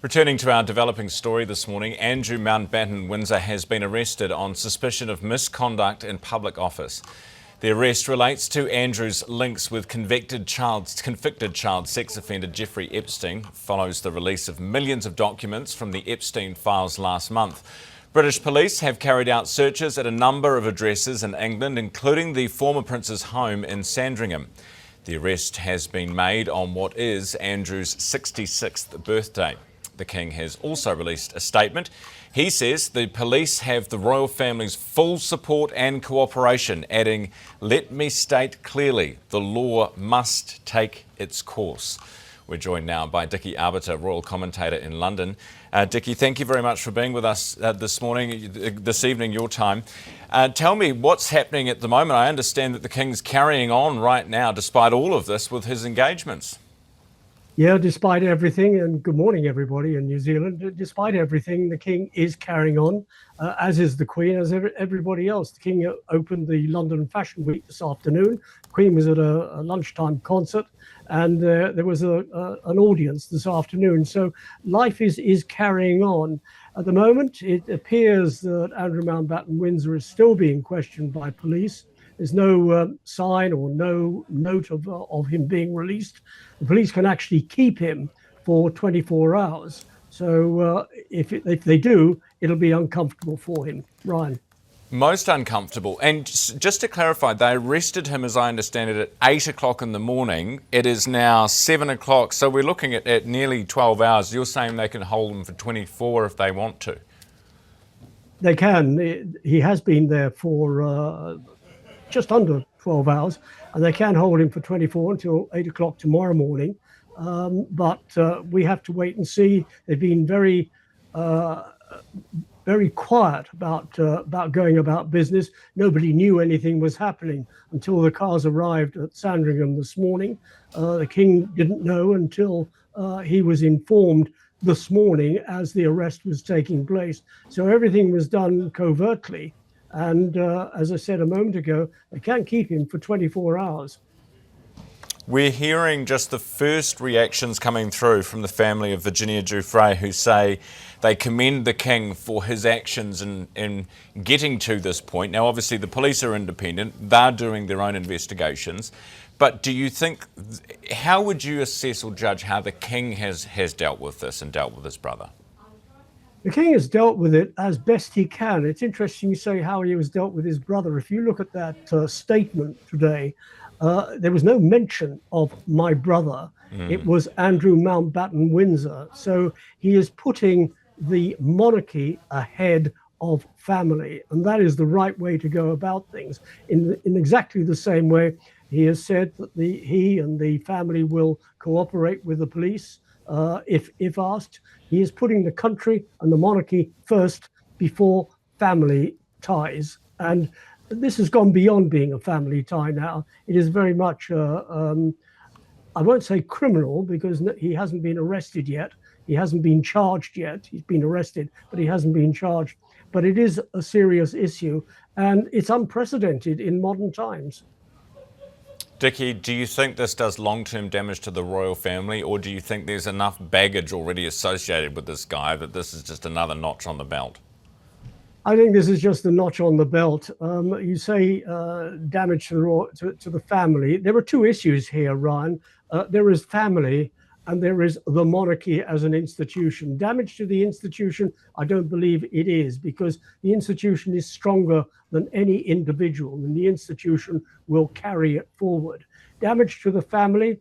Returning to our developing story this morning, Andrew Mountbatten-Windsor has been arrested on suspicion of misconduct in public office. The arrest relates to Andrew's links with convicted child sex offender Jeffrey Epstein, follows the release of millions of documents from the Epstein files last month. British police have carried out searches at a number of addresses in England, including the former Prince's home in Sandringham. The arrest has been made on what is Andrew's 66th birthday. The King has also released a statement. He says the police have the royal family's full support and cooperation, adding, "Let me state clearly, the law must take its course." We're joined now by Dickie Arbiter, royal commentator in London. Dickie, thank you very much for being with us this evening, your time. Tell me what's happening at the moment. I understand that the King's carrying on right now, despite all of this, with his engagements. Yeah, despite everything, and good morning everybody in New Zealand. Despite everything, the King is carrying on, as is the Queen, as everybody else. The King opened the London Fashion Week this afternoon. The Queen was at a lunchtime concert, and there was an audience this afternoon. So life is carrying on. At the moment, it appears that Andrew Mountbatten-Windsor is still being questioned by police. There's no sign or no note of him being released. The police can actually keep him for 24 hours. So if they do, it'll be uncomfortable for him. Ryan. Most uncomfortable. And just to clarify, they arrested him, as I understand it, at 8 o'clock in the morning. It is now 7 o'clock. So we're looking at nearly 12 hours. You're saying they can hold him for 24 if they want to? They can. He has been there for just under 12 hours, and they can hold him for 24 until 8 o'clock tomorrow morning. But we have to wait and see. They've been very quiet about going about business. Nobody knew anything was happening until the cars arrived at Sandringham this morning. The King didn't know until he was informed this morning as the arrest was taking place. So everything was done covertly. And as I said a moment ago, they can't keep him for 24 hours. We're hearing just the first reactions coming through from the family of Virginia Giuffre, who say they commend the King for his actions in getting to this point. Now, obviously, the police are independent. They're doing their own investigations. But do you think, how would you assess or judge how the King has dealt with this and dealt with his brother? The King has dealt with it as best he can. It's interesting you say how he has dealt with his brother. If you look at that statement today, there was no mention of my brother. It was Andrew Mountbatten-Windsor. So he is putting the monarchy ahead of family. And that is the right way to go about things. In exactly the same way, he has said that he and the family will cooperate with the police if asked. He is putting the country and the monarchy first before family ties. And this has gone beyond being a family tie now. It is very much, I won't say criminal, because he hasn't been arrested yet. He hasn't been charged yet. He's been arrested, but he hasn't been charged. But it is a serious issue, and it's unprecedented in modern times. Dickie, do you think this does long-term damage to the royal family, or do you think there's enough baggage already associated with this guy that this is just another notch on the belt? I think this is just a notch on the belt. You say damage to the family. There are two issues here, Ryan. There is family and there is the monarchy as an institution. Damage to the institution, I don't believe it is, because the institution is stronger than any individual, and the institution will carry it forward. Damage to the family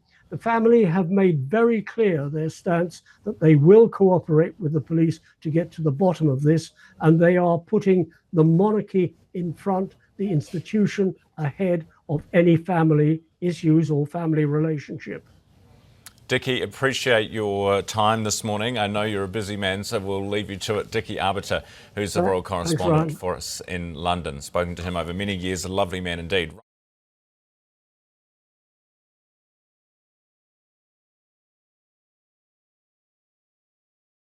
have made very clear their stance that they will cooperate with the police to get to the bottom of this, and they are putting the monarchy in front, the institution ahead of any family issues or family relationship. Dickie, appreciate your time this morning. I know you're a busy man, so we'll leave you to it. Dickie Arbiter, who's the royal correspondent for us in London. Spoken to him over many years, a lovely man indeed.